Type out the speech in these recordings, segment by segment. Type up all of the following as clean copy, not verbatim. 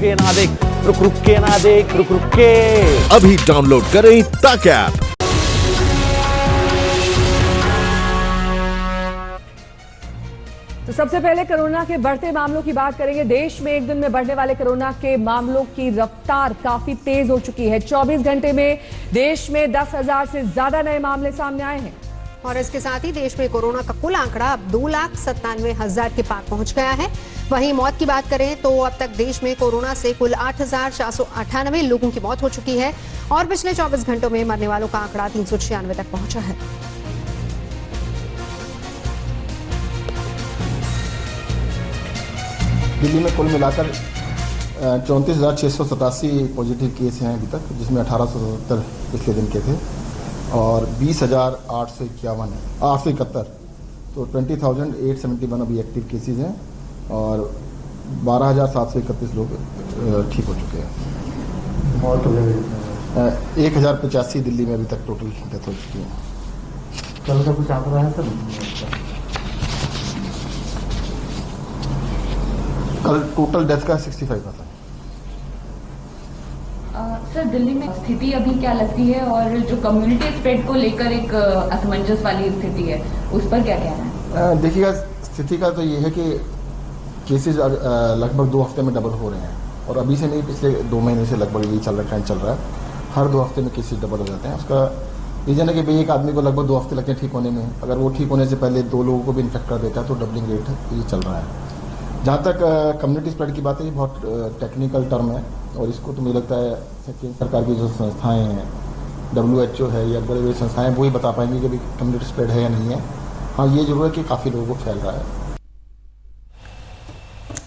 के ना देख, रुक के ना देख, रुक के। अभी डाउनलोड करें तक ऐप। तो सबसे पहले कोरोना के बढ़ते मामलों की बात करेंगे। देश में एक दिन में बढ़ने वाले कोरोना के मामलों की रफ्तार काफी तेज हो चुकी है। 24 घंटे में देश में 10,000 से ज्यादा नए मामले सामने आए हैं और इसके साथ ही देश में कोरोना का कुल आंकड़ा अब 2,97,000 के पार पहुंच गया है। वहीं मौत की बात करें तो अब तक देश में कोरोना से कुल 8,498 लोगों की मौत हो चुकी है और पिछले 24 घंटों में मरने वालों का आंकड़ा 396 तक पहुंचा है। दिल्ली में कुल मिलाकर 34,687 पॉजिटिव केस हैं अभी तक, जिसमें 1,877 पिछले दिन के थे और 20,871 तो 20,871 अभी एक्टिव केसेज हैं और 12,731 लोग ठीक हो चुके हैं। और 1,085 दिल्ली में अभी तक टोटल डेथ हो चुकी है। कल का कुछ आंकड़ा है सर? कल टोटल डेथ का 65%। सर, दिल्ली में स्थिति अभी क्या लगती है और जो कम्युनिटी स्प्रेड को लेकर एक असमंजस वाली स्थिति है, उस पर क्या कहना है? देखिएगा, स्थिति का तो ये है कि केसेस लगभग 2 हफ्ते में डबल हो रहे हैं और अभी से नहीं, पिछले 2 महीने से लगभग यही ट्रेंड चल रहा है। हर 2 हफ्ते में केसेस डबल हो जाते हैं। उसका रीजन है कि भाई एक आदमी को लगभग 2 हफ्ते लगते हैं ठीक होने में। अगर वो ठीक होने से पहले 2 लोगों को भी इन्फेक्ट कर देता है तो डबलिंग रेट ये चल रहा है। जहाँ तक कम्युनिटी स्प्रेड की बात है, ये बहुत टेक्निकल टर्म है और इसको तो मुझे लगता है केंद्र सरकार की जो संस्थाएं हैं, WHO है या बड़े बड़े संस्थाएं, वो ही बता पाएंगे कि कम्युनिटी स्प्रेड है या नहीं है। हाँ, ये जरूर है कि काफ़ी लोगों को फैल रहा है।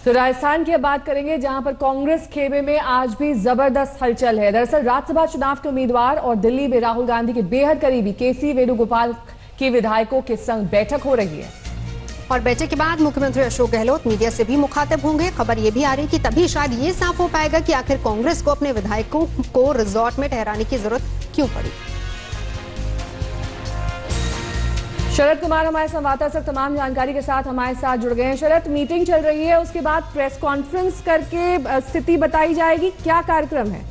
तो राजस्थान की अब बात करेंगे, जहां पर कांग्रेस खेमे में आज भी जबरदस्त हलचल है। दरअसल राज्यसभा चुनाव के उम्मीदवार और दिल्ली में राहुल गांधी के बेहद करीबी केसी वेणुगोपाल के विधायकों के संग बैठक हो रही है और बैठक के बाद मुख्यमंत्री अशोक गहलोत मीडिया से भी मुखातिब होंगे। खबर ये भी आ रही कि तभी शायद ये साफ हो पाएगा कि आखिर कांग्रेस को अपने विधायकों को रिजॉर्ट में ठहराने की जरूरत क्यों पड़ी। शरद कुमार हमारे संवाददाता से तमाम जानकारी के साथ हमारे साथ जुड़ गए हैं। शरद, मीटिंग चल रही है, उसके बाद प्रेस कॉन्फ्रेंस करके स्थिति बताई जाएगी, क्या कार्यक्रम है?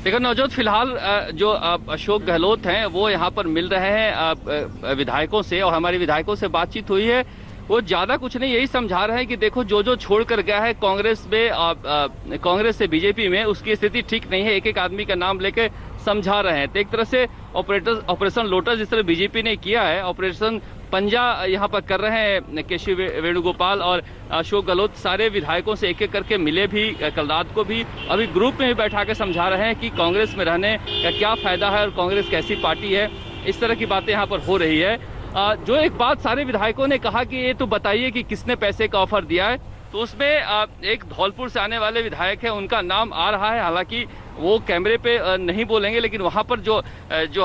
देखो नवजोत, फिलहाल जो अशोक गहलोत हैं वो यहाँ पर मिल रहे हैं विधायकों से और हमारे विधायकों से बातचीत हुई है। वो ज्यादा कुछ नहीं, यही समझा रहे हैं कि देखो जो जो छोड़ कर गया है कांग्रेस में, कांग्रेस से बीजेपी में, उसकी स्थिति ठीक नहीं है। एक एक आदमी का नाम लेके समझा रहे हैं। तो एक तरह से ऑपरेशन लोटस जिस तरह बीजेपी ने किया है, ऑपरेशन पंजा यहाँ पर कर रहे हैं केसी वेणुगोपाल और अशोक गहलोत। सारे विधायकों से एक एक करके मिले भी, कल रात को भी, अभी ग्रुप में भी बैठा के समझा रहे हैं कि कांग्रेस में रहने का क्या फायदा है और कांग्रेस कैसी पार्टी है। इस तरह की बातें यहाँ पर हो रही है। जो एक बात सारे विधायकों ने कहा कि ये तो बताइए कि किसने पैसे का ऑफर दिया है, तो उसमें एक धौलपुर से आने वाले विधायक है, उनका नाम आ रहा है। हालांकि वो कैमरे पे नहीं बोलेंगे, लेकिन वहां पर जो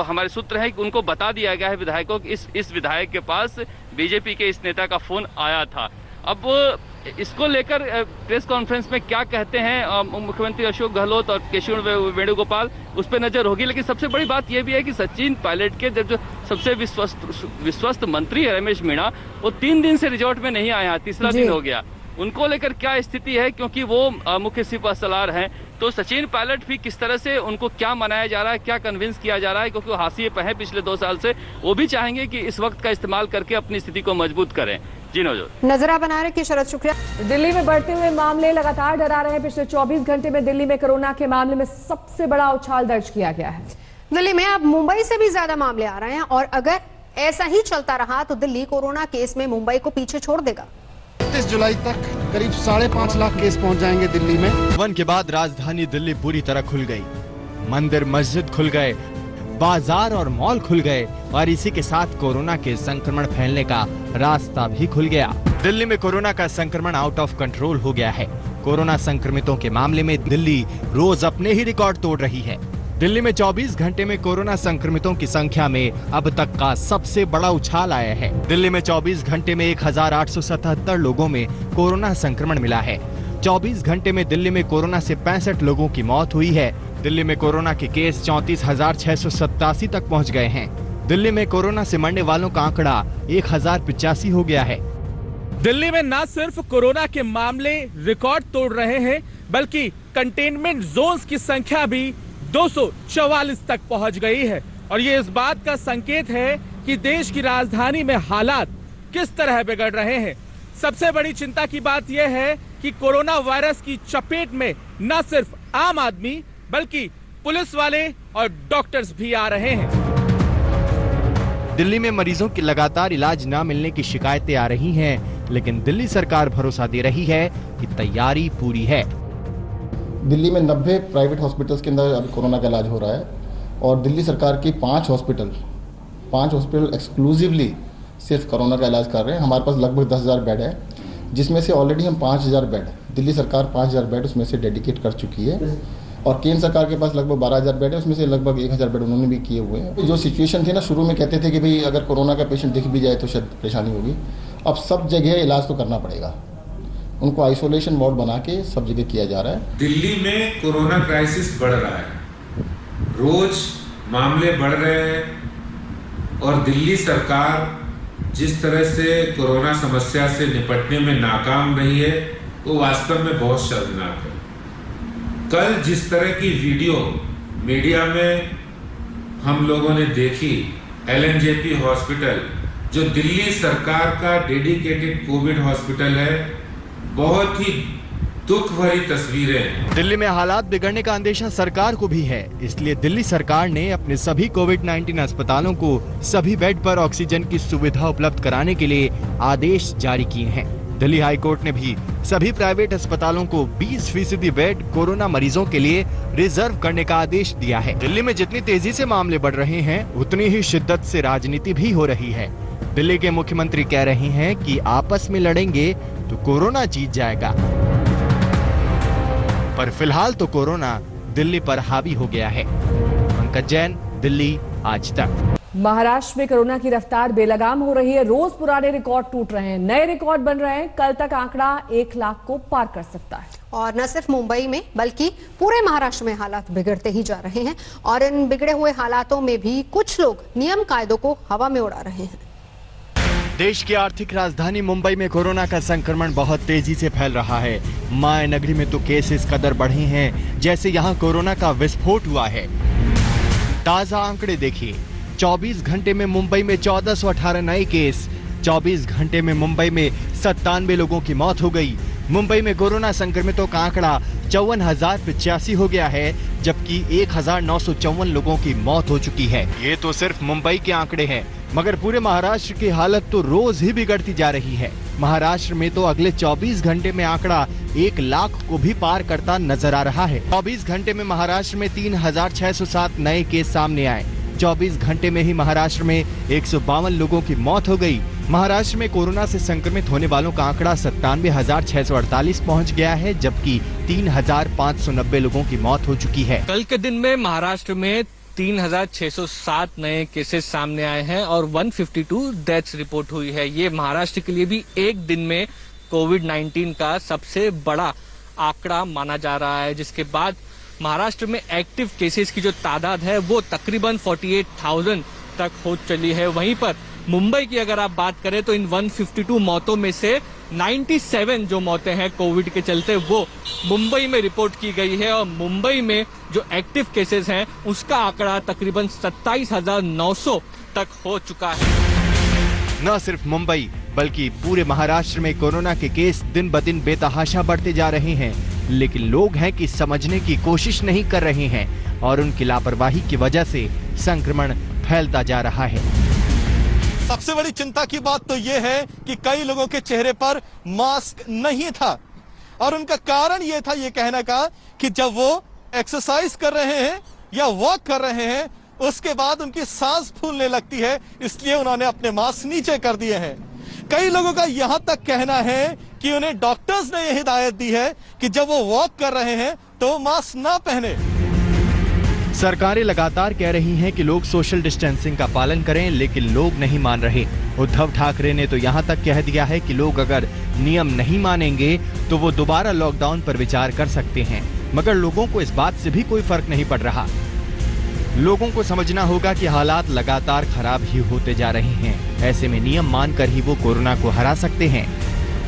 हमारे सूत्र है उनको बता दिया गया है विधायकों कि इस विधायक के पास बीजेपी के इस नेता का फोन आया था। अब इसको लेकर प्रेस कॉन्फ्रेंस में क्या कहते हैं मुख्यमंत्री अशोक गहलोत और केशव वेणुगोपाल, उस पर नजर होगी। लेकिन सबसे बड़ी बात यह भी है कि सचिन पायलट के जो सबसे विश्वस्त मंत्री है रमेश मीणा, वो 3 दिन से रिजॉर्ट में नहीं आया, तीसरा दिन हो गया। उनको लेकर क्या स्थिति है, क्योंकि वो मुख्य सिपा सलार हैं, तो सचिन पायलट भी किस तरह से उनको क्या मनाया जा रहा है, क्या कन्विंस किया जा रहा है, क्योंकि वो हाशिए पे हैं पिछले 2 साल से। वो भी चाहेंगे कि इस वक्त का इस्तेमाल करके अपनी स्थिति को मजबूत करें। जी नवजोत, नजरा बना रहे शरद, शुक्रिया। दिल्ली में बढ़ते हुए मामले लगातार डरा रहे हैं। पिछले 24 घंटे में दिल्ली में कोरोना के मामले में सबसे बड़ा उछाल दर्ज किया गया है। दिल्ली में अब मुंबई से भी ज्यादा मामले आ रहे हैं और अगर ऐसा ही चलता रहा तो दिल्ली कोरोना केस में मुंबई को पीछे छोड़ देगा। 31 जुलाई तक करीब 5.5 लाख केस पहुंच जाएंगे दिल्ली में। वन के बाद राजधानी दिल्ली पूरी तरह खुल गई। मंदिर मस्जिद खुल गए, बाजार और मॉल खुल गए और इसी के साथ कोरोना के संक्रमण फैलने का रास्ता भी खुल गया। दिल्ली में कोरोना का संक्रमण आउट ऑफ कंट्रोल हो गया है। कोरोना संक्रमितों के मामले में दिल्ली रोज अपने ही रिकॉर्ड तोड़ रही है। दिल्ली में 24 घंटे में कोरोना संक्रमितों की संख्या में अब तक का सबसे बड़ा उछाल आया है। दिल्ली में 24 घंटे में 1,877 लोगों में कोरोना संक्रमण मिला है। 24 घंटे में दिल्ली में कोरोना से 65 लोगों की मौत हुई है। दिल्ली में कोरोना के केस 34,687 तक पहुंच गए हैं। दिल्ली में कोरोना से मरने वालों का आंकड़ा 1,085 हो गया है। दिल्ली में न सिर्फ कोरोना के मामले रिकॉर्ड तोड़ रहे हैं, बल्कि कंटेनमेंट जोन्स की संख्या भी 244 तक पहुंच गई है। और ये इस बात का संकेत है कि देश की राजधानी में हालात किस तरह बिगड़ रहे हैं। सबसे बड़ी चिंता की बात यह है कि कोरोना वायरस की चपेट में न सिर्फ आम आदमी बल्कि पुलिस वाले और डॉक्टर्स भी आ रहे हैं। दिल्ली में मरीजों की लगातार इलाज न मिलने की शिकायतें आ रही हैं, लेकिन दिल्ली सरकार भरोसा दे रही है कि तैयारी पूरी है। दिल्ली में 90 प्राइवेट हॉस्पिटल्स के अंदर अभी कोरोना का इलाज हो रहा है और दिल्ली सरकार की 5 हॉस्पिटल एक्सक्लूसिवली सिर्फ कोरोना का इलाज कर रहे हैं। हमारे पास लगभग 10,000 बेड है, जिसमें से ऑलरेडी हम 5,000 बेड, दिल्ली सरकार 5,000 बेड उसमें से डेडिकेट कर चुकी है और केंद्र सरकार के पास लगभग 12,000 बेड है, उसमें से लगभग 1,000 बेड उन्होंने भी किए हुए हैं। जो सिचुएशन थी ना, शुरू में कहते थे कि भाई अगर कोरोना का पेशेंट दिख भी जाए तो शायद परेशानी होगी, अब सब जगह इलाज तो करना पड़ेगा। उनको आइसोलेशन वार्ड बना के सब जगह किया जा रहा है। दिल्ली में कोरोना क्राइसिस बढ़ रहा है, रोज मामले बढ़ रहे हैं और दिल्ली सरकार जिस तरह से कोरोना समस्या से निपटने में नाकाम रही है वो वास्तव में बहुत शर्मनाक है। कल जिस तरह की वीडियो मीडिया में हम लोगों ने देखी, LNJP हॉस्पिटल जो दिल्ली सरकार का डेडिकेटेड कोविड हॉस्पिटल है, बहुत ही दुख भरी तस्वीरें हैं। दिल्ली में हालात बिगड़ने का अंदेशा सरकार को भी है, इसलिए दिल्ली सरकार ने अपने सभी कोविड-19 अस्पतालों को सभी बेड पर ऑक्सीजन की सुविधा उपलब्ध कराने के लिए आदेश जारी किए हैं। दिल्ली हाई कोर्ट ने भी सभी प्राइवेट अस्पतालों को 20% बेड कोरोना मरीजों के लिए रिजर्व करने का आदेश दिया है। दिल्ली में जितनी तेजी से मामले बढ़ रहे हैं, उतनी ही शिद्दत से राजनीति भी हो रही है। दिल्ली के मुख्यमंत्री कह रहे हैं कि आपस में लड़ेंगे तो कोरोना जीत जाएगा, पर फिलहाल तो कोरोना दिल्ली पर हावी हो गया है। पंकज जैन, दिल्ली आज तक। महाराष्ट्र में कोरोना की रफ्तार बेलगाम हो रही है। रोज पुराने रिकॉर्ड टूट रहे हैं, नए रिकॉर्ड बन रहे हैं। कल तक आंकड़ा 1 लाख को पार कर सकता है। और न सिर्फ मुंबई में बल्कि पूरे महाराष्ट्र में हालात बिगड़ते ही जा रहे हैं और इन बिगड़े हुए हालातों में भी कुछ लोग नियम कायदों को हवा में उड़ा रहे हैं। देश की आर्थिक राजधानी मुंबई में कोरोना का संक्रमण बहुत तेजी से फैल रहा है। माय नगरी में तो केसेस कदर बढ़े हैं जैसे यहाँ कोरोना का विस्फोट हुआ है। ताजा आंकड़े देखिए, 24 घंटे में मुंबई में 1418 नए केस, 24 घंटे में मुंबई में 97 लोगों की मौत हो गई। मुंबई में कोरोना संक्रमितों का आंकड़ा 54,085 हो गया है, जबकि 1,954 लोगों की मौत हो चुकी है। ये तो सिर्फ मुंबई के आंकड़े हैं, मगर पूरे महाराष्ट्र की हालत तो रोज ही बिगड़ती जा रही है। महाराष्ट्र में तो अगले 24 घंटे में आंकड़ा 1 लाख को भी पार करता नजर आ रहा है। 24 घंटे में महाराष्ट्र में 3,607 नए केस सामने आए। 24 घंटे में ही महाराष्ट्र में 152 लोगों की मौत हो गई। महाराष्ट्र में कोरोना से संक्रमित होने वालों का आंकड़ा 97,648 पहुंच गया है, जबकि 3,590 लोगों की मौत हो चुकी है। कल के दिन में महाराष्ट्र में 3,607 नए केसेस सामने आए हैं और 152 डेथ्स रिपोर्ट हुई है। ये महाराष्ट्र के लिए भी एक दिन में कोविड-19 का सबसे बड़ा आंकड़ा माना जा रहा है, जिसके बाद महाराष्ट्र में एक्टिव केसेस की जो तादाद है वो तकरीबन 48,000 तक हो चली है। वहीं पर मुंबई की अगर आप बात करें तो इन 152 मौतों में से 97 जो मौतें हैं कोविड के चलते वो मुंबई में रिपोर्ट की गई है और मुंबई में जो एक्टिव केसेस हैं उसका आंकड़ा तकरीबन 27,900 तक हो चुका है। न सिर्फ मुंबई बल्कि पूरे महाराष्ट्र में कोरोना के केस दिन ब दिन बेतहाशा बढ़ते जा रहे हैं, लेकिन लोग हैं कि समझने की कोशिश नहीं कर रहे हैं और उनकी लापरवाही की वजह से संक्रमण फैलता जा रहा है। सबसे बड़ी चिंता की बात तो ये है कि कई लोगों के चेहरे पर मास्क नहीं था और उनका कारण ये था, ये कहने का कि जब वो एक्सरसाइज कर रहे हैं या वॉक कर रहे हैं उसके बाद उनकी सांस फूलने लगती है, इसलिए उन्होंने अपने मास्क नीचे कर दिए हैं। कई लोगों का यहां तक कहना है कि उन्हें डॉक्टर्स ने यह हिदायत दी है कि जब वो वॉक कर रहे हैं तो मास्क ना पहने। सरकारें लगातार कह रही हैं कि लोग सोशल डिस्टेंसिंग का पालन करें, लेकिन लोग नहीं मान रहे। उद्धव ठाकरे ने तो यहां तक कह दिया है कि लोग अगर नियम नहीं मानेंगे तो वो दोबारा लॉकडाउन पर विचार कर सकते हैं, मगर लोगों को इस बात से भी कोई फर्क नहीं पड़ रहा। लोगों को समझना होगा कि हालात लगातार खराब ही होते जा रहे हैं। ऐसे में नियम मानकर ही वो कोरोना को हरा सकते हैं।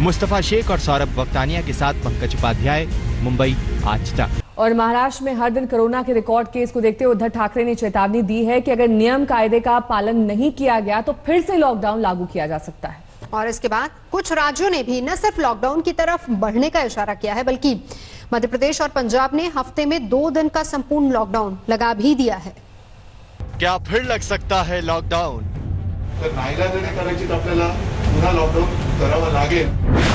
मुस्तफा शेख और सौरभ वक्तानिया के साथ पंकज उपाध्याय, मुंबई, आज तक। और महाराष्ट्र में हर दिन कोरोना के रिकॉर्ड केस को देखते हुए उद्धव ठाकरे ने चेतावनी दी है कि अगर नियम कायदे का पालन नहीं किया गया तो फिर से लॉकडाउन लागू किया जा सकता है। और इसके बाद कुछ राज्यों ने भी न सिर्फ लॉकडाउन की तरफ बढ़ने का इशारा किया है, बल्कि मध्य प्रदेश और पंजाब ने हफ्ते में 2 दिन का संपूर्ण लॉकडाउन लगा भी दिया है। क्या फिर लग सकता है लॉकडाउन? नाईलाजाने करायची तर आपल्याला पुन्हा लॉकडाऊन करावं लागेल।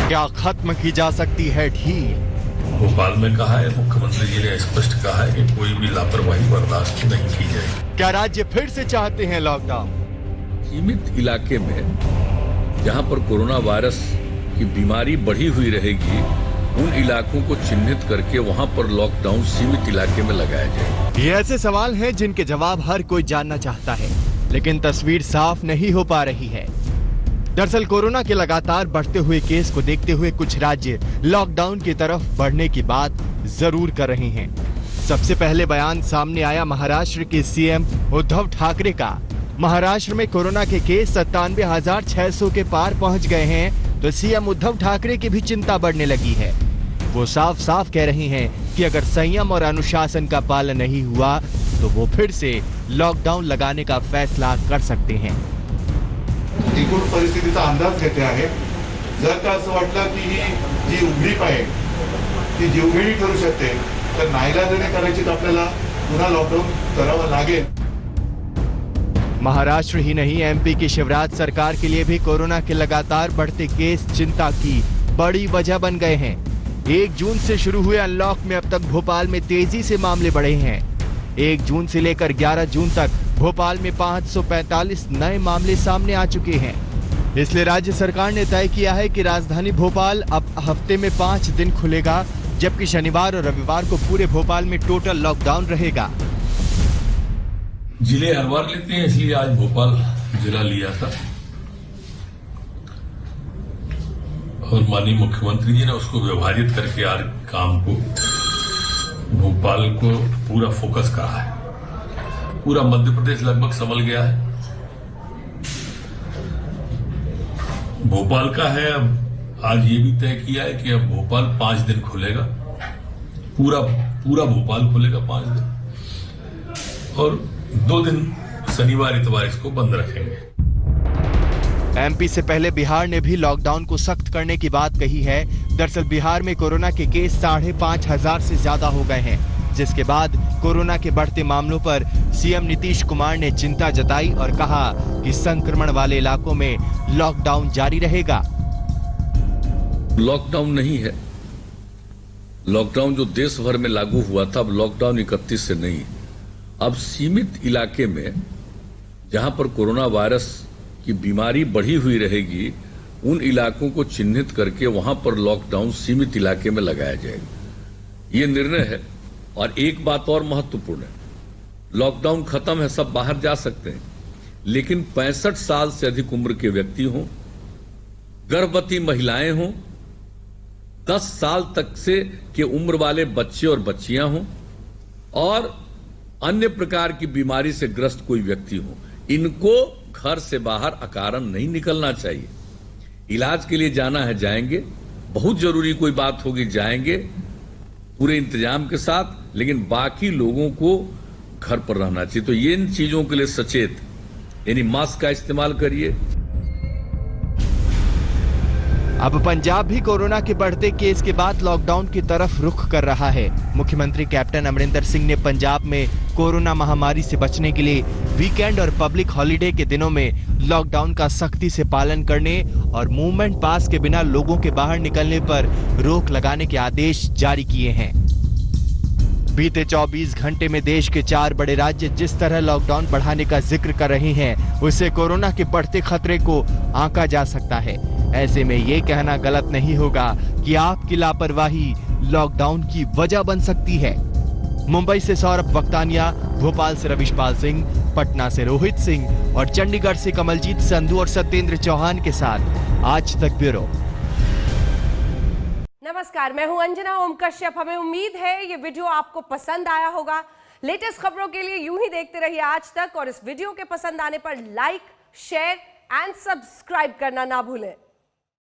क्या खत्म की जा सकती है ढील? भोपाल में कहा है, मुख्यमंत्री जी ने स्पष्ट कहा है कि कोई भी लापरवाही बर्दाश्त नहीं की जाएगी। क्या राज्य फिर से चाहते हैं लॉकडाउन? सीमित इलाके में जहां पर कोरोना वायरस की बीमारी बढ़ी हुई रहेगी, उन इलाकों को चिन्हित करके वहां पर लॉकडाउन सीमित इलाके में लगाया जाए। ये ऐसे सवाल हैं जिनके जवाब हर कोई जानना चाहता है, लेकिन तस्वीर साफ नहीं हो पा रही है। दरअसल कोरोना के लगातार बढ़ते हुए केस को देखते हुए कुछ राज्य लॉकडाउन की तरफ बढ़ने की बात जरूर कर रहे हैं। सबसे पहले बयान सामने आया महाराष्ट्र के सीएम उद्धव ठाकरे का। महाराष्ट्र में कोरोना के केस 97,600 के पार पहुंच गए हैं, तो सीएम उद्धव ठाकरे की भी चिंता बढ़ने लगी है। वो साफ साफ कह रही हैं कि अगर संयम और अनुशासन का पालन नहीं हुआ तो वो फिर से लॉकडाउन लगाने का फैसला कर सकते हैं। एकूण परिस्थितीचा अंदाज घेते आहे। जर का असं वाटलं की ही जी उघडीप आहे ती जीवघेणी ठरू शकते, तर नाईलाजाने करायची तर आपल्याला पुन्हा लॉकडाऊन करावं लागेल। महाराष्ट्र ही नहीं, एमपी की शिवराज सरकार के लिए भी कोरोना के लगातार बढ़ते केस चिंता की बड़ी वजह बन गए हैं। 1 जून से शुरू हुए अनलॉक में अब तक भोपाल में तेजी से मामले बढ़े हैं। 1 जून से लेकर 11 जून तक भोपाल में 545 नए मामले सामने आ चुके हैं। इसलिए राज्य सरकार ने तय किया है कि राजधानी भोपाल अब हफ्ते में 5 दिन खुलेगा, जबकि शनिवार और रविवार को पूरे भोपाल में टोटल लॉकडाउन रहेगा। जिले हर बार लेते हैं, इसलिए आज भोपाल जिला लिया था और माननीय मुख्यमंत्री जी ने उसको विभाजित करके आज काम को भोपाल को पूरा फोकस करा है। पूरा मध्य प्रदेश लगभग संभल गया है। भोपाल का है, अब आज ये भी तय किया है कि अब भोपाल 5 दिन खुलेगा, पूरा भोपाल खुलेगा 5 दिन, और 2 दिन शनिवार इतवार इसको बंद रखेंगे। एमपी से पहले बिहार ने भी लॉकडाउन को सख्त करने की बात कही है। दरअसल बिहार में कोरोना के केस 5,500 से ज्यादा हो गए हैं, जिसके बाद कोरोना के बढ़ते मामलों पर सीएम नीतीश कुमार ने चिंता जताई और कहा कि संक्रमण वाले इलाकों में लॉकडाउन जारी रहेगा। लॉकडाउन नहीं है, लॉकडाउन जो देश भर में लागू हुआ था, अब लॉकडाउन 31 से नहीं, अब सीमित इलाके में जहां पर कोरोना वायरस की बीमारी बढ़ी हुई रहेगी, उन इलाकों को चिन्हित करके वहां पर लॉकडाउन सीमित इलाके में लगाया जाएगा। ये निर्णय है। और एक बात और महत्वपूर्ण है, लॉकडाउन खत्म है, सब बाहर जा सकते हैं, लेकिन 65 साल से अधिक उम्र के व्यक्ति हों, गर्भवती महिलाएं हों, 10 साल तक से के उम्र वाले बच्चे और बच्चियां हों, और अन्य प्रकार की बीमारी से ग्रस्त कोई व्यक्ति हो, इनको घर से बाहर अकारण नहीं निकलना चाहिए। इलाज के लिए जाना है जाएंगे, बहुत जरूरी कोई बात होगी जाएंगे पूरे इंतजाम के साथ, लेकिन बाकी लोगों को घर पर रहना चाहिए। तो ये इन चीजों के लिए सचेत, यानी मास्क का इस्तेमाल करिए। अब पंजाब भी कोरोना के बढ़ते केस के बाद लॉकडाउन की तरफ रुख कर रहा है। मुख्यमंत्री कैप्टन अमरिंदर सिंह ने पंजाब में कोरोना महामारी से बचने के लिए वीकेंड और पब्लिक हॉलिडे के दिनों में लॉकडाउन का सख्ती से पालन करने और मूवमेंट पास के बिना लोगों के बाहर निकलने पर रोक लगाने के आदेश जारी किए हैं। बीते 24 घंटे में देश के 4 बड़े राज्य जिस तरह लॉकडाउन बढ़ाने का जिक्र कर रहे हैं, उससे कोरोना के बढ़ते खतरे को आंका जा सकता है। ऐसे में ये कहना गलत नहीं होगा कि आपकी लापरवाही लॉकडाउन की वजह बन सकती है। मुंबई से सौरभ वक्तानिया, भोपाल से रविशपाल सिंह, पटना से रोहित सिंह और चंडीगढ़ से कमलजीत संधू और सत्येंद्र चौहान के साथ आज तक ब्यूरो। नमस्कार, मैं हूं अंजना ओम कश्यप। हमें उम्मीद है ये वीडियो आपको पसंद आया होगा। लेटेस्ट खबरों के लिए यूं ही देखते रहिए आज तक, और इस वीडियो के पसंद आने पर लाइक, शेयर एंड सब्सक्राइब करना ना भूलें।